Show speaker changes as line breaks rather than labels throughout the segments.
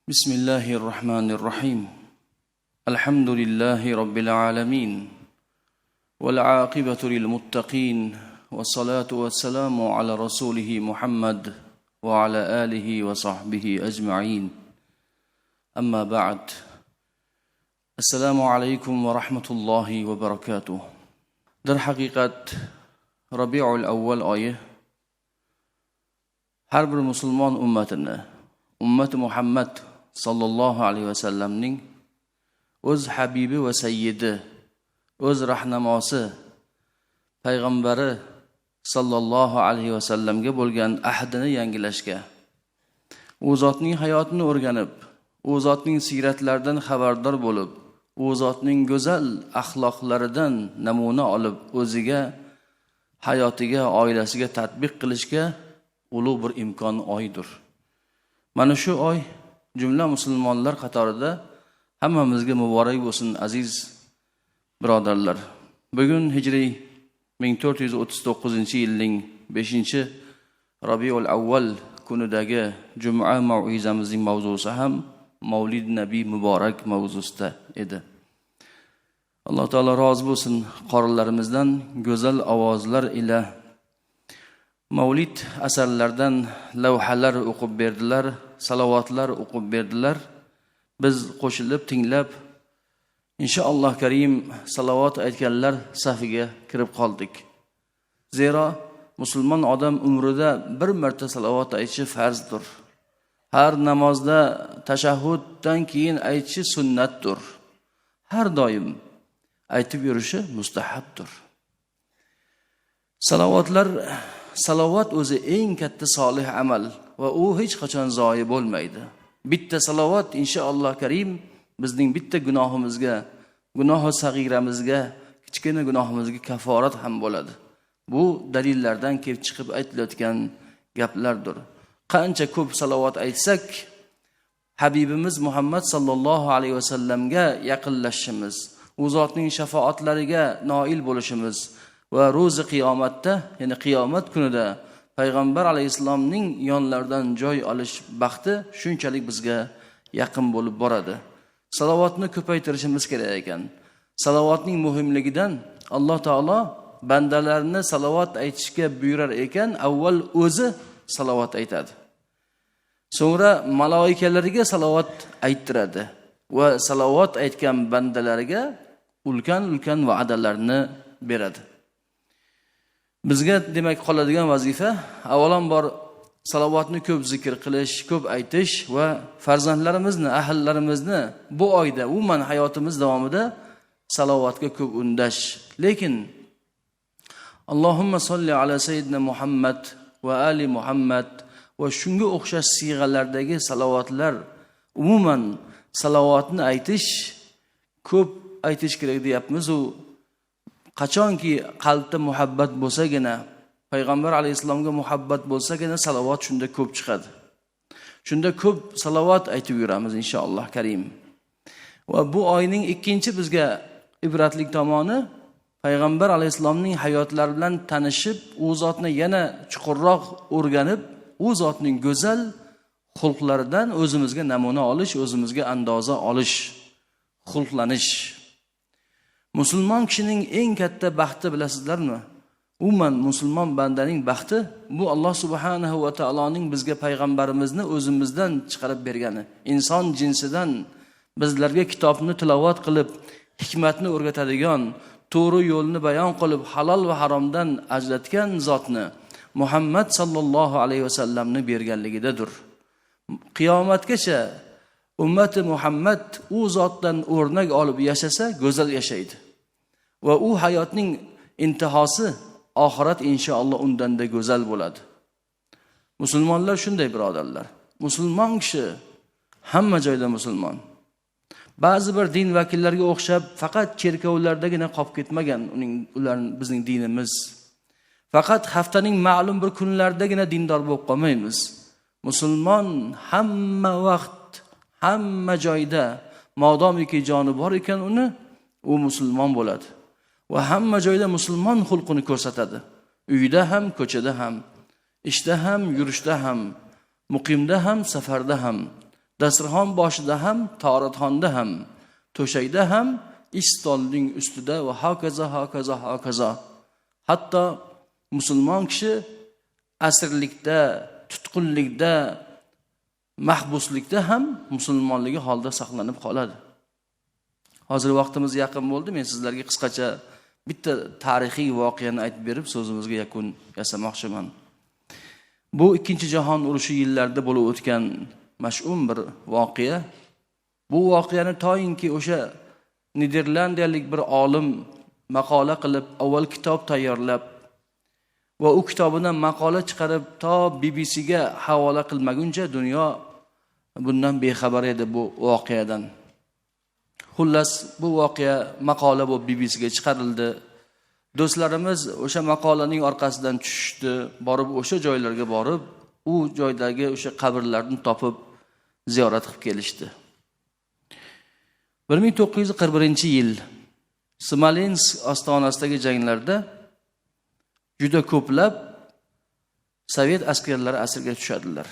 بسم الله الرحمن الرحيم الحمد لله رب العالمين والعاقبة للمتقين والصلاة والسلام على رسوله محمد وعلى آله وصحبه أجمعين أما بعد السلام عليكم ورحمة الله وبركاته. در حقیقت ربيع الأول آية har bir musulmon ummatini, ummati Muhammad sallallohu alayhi vasallamning o'z habibi va sayyidi, o'z rahnamosi, payg'ambari sallallohu alayhi vasallamga bo'lgan ahdini yangilashga, u zotning hayotini o'rganib, u zotning siratlaridan xabardor bo'lib, u zotning go'zal axloqlaridan namuna olib, o'ziga, hayotiga, oilasiga tatbiq qilishga ulug' bir imkon oydir. Mana shu oy jumla musulmonlar qatorida hammamizga muborak bo'lsin aziz birodarlar. Bugun hijriy 1439-yilning 5-Rabiul Avval kunidagi juma mav'izamizning mavzusi ham Mavlid Nabiy muborak mavzusida edi. Alloh taolo rozi bo'lsin qorilarimizdan go'zal ovozlar ila Mavlid asarlardan lavhalar o'qib berdilar, salovatlar o'qib berdilar. Biz qo'shilib tinglab, inshaalloh karim salovat aytganlar safiga kirib qoldik. Zero musulmon odam umrida bir marta salovat aytishi farzdir. Har namozda tashahhuddan keyin aytishi sunnatdir. Har doim aytib yurishi mustahabdir. Salovat o'zi eng katta solih amal va u hech qachon zoyi bo'lmaydi. Bitta salovat inshaalloh karim bizning bitta gunohimizga, gunohi sag'iramizga, kichkina gunohimizga kaforat ham bo'ladi. Bu dalillardan kelib chiqib aytilayotgan gaplardir. Qancha ko'p salovat aytsak, Habibimiz Muhammad sallallohu alayhi vasallamga yaqinlashishimiz, u zotning shafaatlariga noil bo'lishimiz va ro'zi qiyomatda, ya'ni qiyomat kunida payg'ambar alayhisalomning yonlaridan joy olish baxti shunchalik bizga yaqin bo'lib boradi. Salovatni ko'paytirishimiz kerak ekan. Salovatning muhimligidan Alloh taolo bandalarni salovat aytishga buyurar ekan, avval o'zi salovat aytadi. So'ngra maloikalarga salovat ayttiradi va salovat aytgan bandalarga ulkan va'dalarni beradi. Bizga demak qoladigan vazifa avvalambor salovatni ko'p zikr qilish, ko'p aytish va farzandlarimizni, ahllarimizni bu oyda, umuman hayotimiz davomida salovatga ko'p undash. Lekin Allohumma solli ala sayyidina Muhammad va ali Muhammad va shunga o'xshash siyg'alardagi salovatlar, umuman salovatni aytish, ko'p aytish kerak deyapmiz. Qachonki qalbda muhabbat bo'lsagina, payg'ambar alayhisalomga muhabbat bo'lsagina salovat shunda ko'p chiqadi. Shunda ko'p salovat aytib yuramiz inshaalloh karim. Va bu oyning ikkinchi bizga ibratli tomoni, payg'ambar alayhisalomning hayotlari bilan tanishib, u zotni yana chuqurroq o'rganib, u zotning go'zal xulqlaridan o'zimizga namuna olish, o'zimizga andoza olish, xulqlanish. Musulmon kishining eng katta baxti bilasizlarmi? Umuman musulmon bandaning baxti bu Alloh subhanahu va taoloning bizga payg'ambarimizni o'zimizdan chiqarib bergani. Inson jinsidan bizlarga kitobni tilovat qilib, hikmatni o'rgatadigan, to'g'ri yo'lni bayon qilib, halol va haromdan ajratgan zotni Muhammad sallallohu alayhi vasallamni berganligidadir. Qiyomatgacha ummati Muhammad u zotdan o'rnak olib yashasa, go'zal yashaydi. Va u hayotning intihosi oxirat inshaalloh undanda go'zal bo'ladi. Musulmonlar shunday birodarlar. Musulmon kishi hamma joyda musulmon. Ba'zi bir din vakillariga o'xshab faqat cherkovlardagina qolib ketmagan bizning dinimiz. Faqat haftaning ma'lum bir kunlaridagina dindor bo'lib qolmaymiz. Musulmon hamma vaqt, hamma joyda, modomiki joni bor ekan u musulmon bo'ladi. Va hamma joyda musulmon xulqini ko'rsatadi. Uyda ham, ko'chada ham, ishda ham, yurishda ham, muqimda ham, safarda ham, dasturxon boshida ham, toratxonda ham, to'shakda ham, ish stolining ustida va hokazo. Hatto musulmon kishi asirlikda, tutqunlikda, mahbuslikda ham musulmonligi holda saqlanib qoladi. Hozir vaqtimiz yaqin bo'ldi. Men sizlarga qisqacha bitta tarixiy voqeani aytib berib, so'zimizga yakun yasamoqchiman. Bu 2-jahon urushi yillarida bo'lib o'tgan mash'um bir voqea. Bu voqeani toyinki o'sha Niderlandiyalik bir olim maqola qilib, avval kitob tayyorlab va u kitobidan maqola chiqarib to BBCga havola qilmaguncha dunyo bundan bexabar edi bu voqeadan. Xullas, bu voqea maqola bu BBCga chiqarildi. Do'stlarimiz o'sha maqolaning orqasidan tushishdi, borib o'sha joylarga borib, u joydagi o'sha qabrlarni topib ziyorat qilib kelishdi. 1941-yil Smolensk ostonasidagi janglarda juda ko'plab sovet askarlari asirga tushadilar.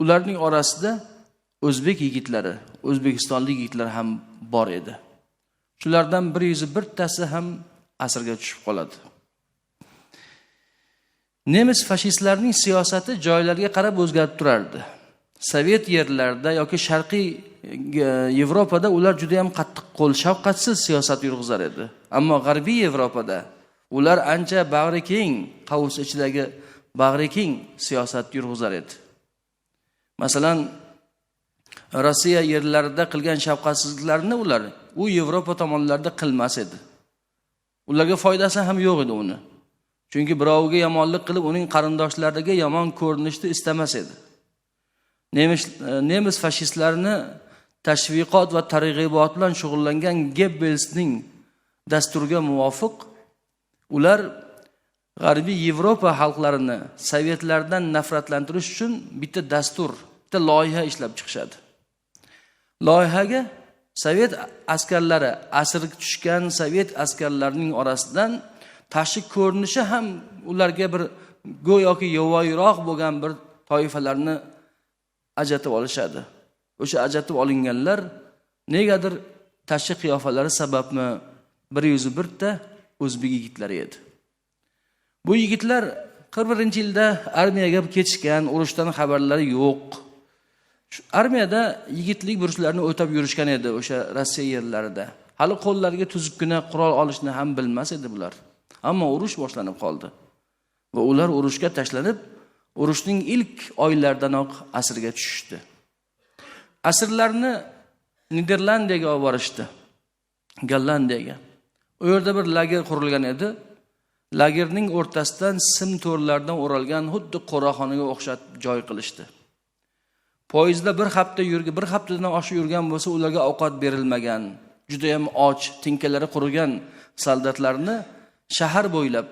Ularning orasida o'zbek yigitlari, o'zbekistonlik yigitlar ham bor edi. Shulardan 101 tasi ham asirga tushib qoladi. Nemis fashistlarning siyosati joylarga qarab o'zgarib turardi. Sovet yerlarida yoki Sharqiy Yevropada ular juda ham qattiq qo'l, shafqatsiz siyosat yurg'izar edi. Ammo G'arbiy Yevropada ular ancha bag'ri keng, qavs ichidagi bag'ri keng siyosat yurg'izar edi. Masalan, Rossiya yerlarida qilgan shafqatsizliklarni ular u Yevropa tomonlarida qilmas edi. Ularga foydasi ham yo'q edi uni. Chunki birovga yomonlik qilib, uning qarindoshlariga yomon ko'rinishni istamas edi. Nemis fashistlarini tashviqot va targ'ibot bilan shug'ullangan Goebbelsning dasturiga muvofiq ular G'arbiy Yevropa xalqlarini sovetlardan nafratlantirish uchun bitta dastur, bitta loyiha ishlab chiqishadi. Loyihaga sovet askarlari, asirga tushgan sovet askarlarining orasidan tashqi ko'rinishi ham ularga bir go'yoki yovvoyiroq bo'lgan bir toifalarni ajratib olishadi. O'sha ajratib olinganlar negadir tashqi qiyofalari sababmi 101 ta o'zbek yigitlari edi. Bu yigitlar 41-yilda armiyaga ketishgan, urushdan xabarlari yo'q. Armiyada yigitlik burchlarini o'tab yurishgan edi o'sha Rossiya yerlarida. Hali qo'llariga tuzukkina qurol olishni ham bilmas edi bular. Ammo urush boshlanib qoldi. Va ular urushga tashlanib, urushning ilk oylaridanoq asirga tushishdi. Asirlarni Niderlandiyaga olib borishdi. Gollandiyaga. U yerda bir lager qurilgan edi. Lagerning o'rtasidan sim to'rlardan o'ralgan xuddi qo'raxonaga o'xshat joy qilishdi. Poyezdda bir haftadan oshiq yurgan bo'lsa, ularga ovqat berilmagan, juda ham och, tinkalari qurigan soldatlarni shahar bo'ylab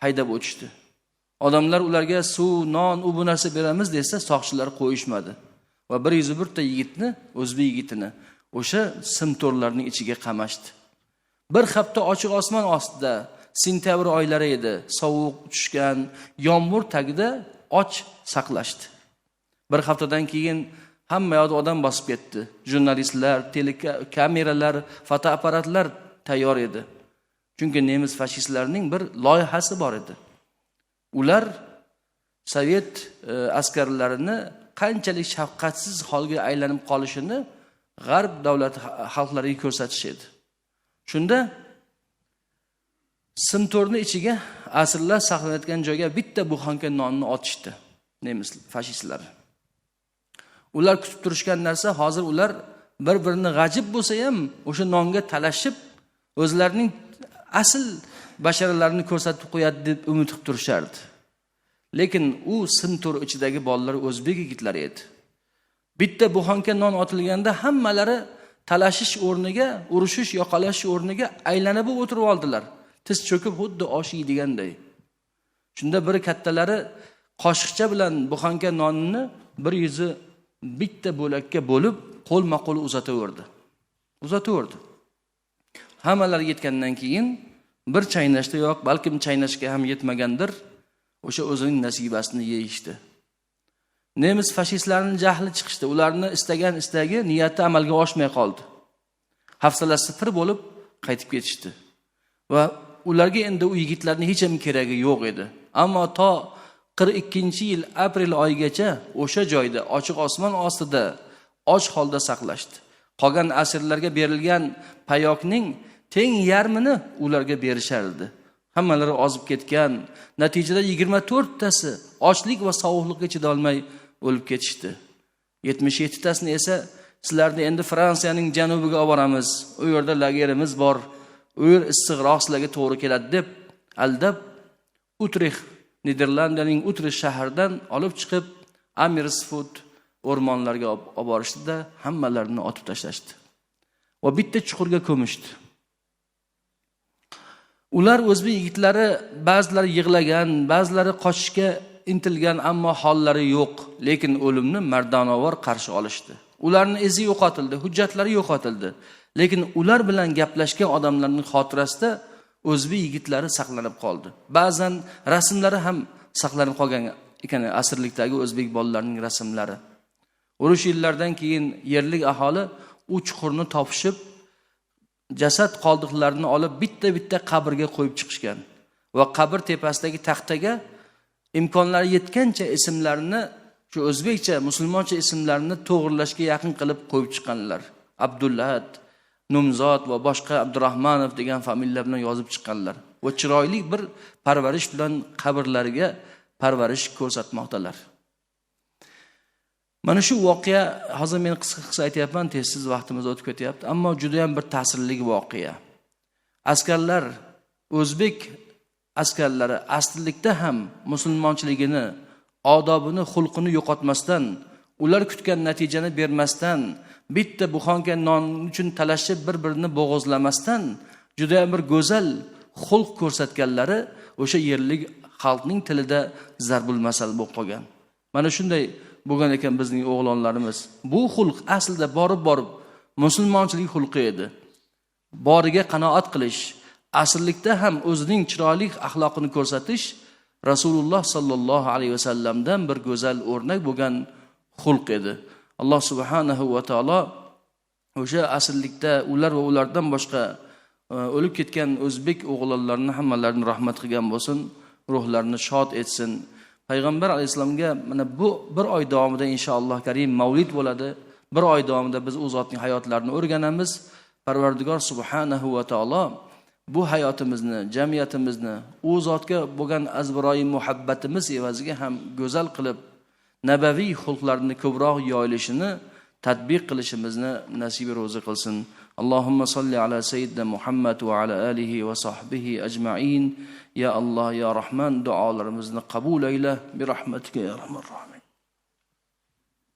haydab o'tishdi. Odamlar ularga suv, non, bu narsa beramiz desa, soqchilar qo'yishmadi. Va 101 ta yigitni, o'zbek yigitini o'sha sim to'rlarning ichiga qamashdi. Bir hafta ochiq osmon ostida, sentyabr oylari edi, sovuq tushgan, yomg'ir tagida och saqlashdi. Bir haftadan keyin hamma yoqda odam bosib ketdi. Jurnalistlar, telekameralar, fotoapparatlar tayyor edi. Chunki nemis fashistlarning bir loyihasi bor edi. Ular sovet askarlarini qanchalik shafqatsiz holga aylanib qolishini g'arb davlat xalqlariga ko'rsatish edi. Shunda simtorni ichiga asirlar saqlanayotgan joyga bitta buxanka nonni otishdi nemis fashistlar. Ular kutib turishgan narsa, hozir ular bir-birini g'ajib bo'lsa ham o'sha nonga talashib o'zlarining asl basharalarini ko'rsatib qo'yadi deb umid qilib turishardi. Lekin u simtor ichidagi bolalar o'zbek yigitlari edi. Bitta buxanka non otilganda hammalari talashish o'rniga, urushish, yoqalash o'rniga aylanib o'tirib oldilar. Tiz cho'kib xuddi osh yeydiganday. Shunda bir kattalari qoshiqcha bilan buxanka nonni bir yuzi bitta bo'lakka bo'lib, qo'lma-qo'l uzataverdi. Hammalar yetgandan keyin bir chaynashda yo'q, balkim chaynashga ham yetmagandir, o'sha o'zining nasibasini yeyishdi. Nemis fashistlarning jahli chiqishdi. Ularni istagan istagi, niyati amalga oshmay qoldi. Hafsalasi pir bo'lib qaytib ketishdi. Va ularga endi u yigitlarning hech ham keragi yo'q edi. Ammo to 42-yil aprel oyigacha o'sha joyda ochiq osmon ostida och holda saqlashdi. Qolgan asirlarga berilgan payokning teng yarmini ularga berishardi. Hammalari ozib ketgan. Natijada 24 tasi ochlik va sovuqlikka chiday olmay o'lib ketishdi. 77 tasini esa sizlarni endi Fransiyaning janubiga olib boramiz. U yerda lagerimiz bor. U yer issiqroq sizlarga to'g'ri keladi deb aldab Utrecht, Niderlandiyaning Utrecht shahridan olib chiqib Amersfoort o'rmonlarga olib borishdi-da, hammalarini otib tashlashdi. Va bitta chuqurga ko'mishdi. Ular o'zbek yigitlari ba'zilari yig'lagan, ba'zilari qochishga intilgan, ammo hollari yo'q, lekin o'limni mardonavor qarshi olishdi. Ularning izi yo'qotildi, hujjatlari yo'qotildi. Lekin ular bilan gaplashgan odamlarning xotirasida o'zbek yigitlari saqlanib qoldi. Ba'zan rasmlari ham saqlanib qolgan ekan, asrlikdagi o'zbek bolalarining rasmlari. Urush yillaridan keyin yerlik aholi u chuqurni topishib, jasad qoldiqlarini olib bitta-bitta qabrga qo'yib chiqishgan va qabr tepasidagi taxtaga imkonlari yetgancha ismlarini, shu o'zbekcha, musulmoncha ismlarini to'g'rilashga yaqin qilib qo'yib chiqqanlar. Abdullat, Numzod va boshqa Abdurahmonov degan familiyalar bilan yozib chiqqanlar. Va chiroyli bir parvarish bilan qabrlariga parvarish ko'rsatmoqdalar. Mana shu voqea, hozir men qisqa aytayapman, tezsiz vaqtimiz o'tib ketyapti, ammo juda ham bir ta'sirli voqea. Askarlar, o'zbek askarlari aslilikda ham musulmonchiligini, odobini, xulqini yo'qotmasdan, ular kutgan natijani bermasdan, bitta buxonga non uchun talashib bir-birini bo'g'izlamasdan juda ham bir go'zal xulq ko'rsatganlari o'sha yerlik xalqning tilida zarbul masal bo'lib qolgan. Mana shunday bo'lgan ekan bizning o'g'lonlarimiz. Bu xulq aslida borib musulmonchilik xulqi edi. Boriga qanoat qilish, asrlikda ham o'zining chiroyli axloqini ko'rsatish Rasululloh sallallohu alayhi vasallamdan bir go'zal o'rnak bo'lgan xulq edi. Alloh subhanahu va taolo o'sha asrlikda ular va ulardan boshqa o'lib ketgan o'zbek o'g'lonlarini hammalarini rahmat qilgan bo'lsin, ruhlarini shod etsin. Payg'ambar alayhisalomga mana bu bir oy davomida inshaalloh karim mavlid bo'ladi. Bir oy davomida biz u zotning hayotlarini o'rganamiz. Parvardigor subhanahu va taolo bu hayotimizni, jamiyatimizni u zotga bo'lgan azbiroyi muhabbatimiz evaziga ham go'zal qilib, nabaviy xulqlarni ko'proq yoyilishini, tatbiq qilishimizni nasib ro'zi qilsin. Allohumma solli ala sayyidina Muhammad va ala alihi va sahbihi ajma'in. Ya Allah, ya Rahman, duolarimizni qabul ayla bi rahmatika ya arhamar rohimin.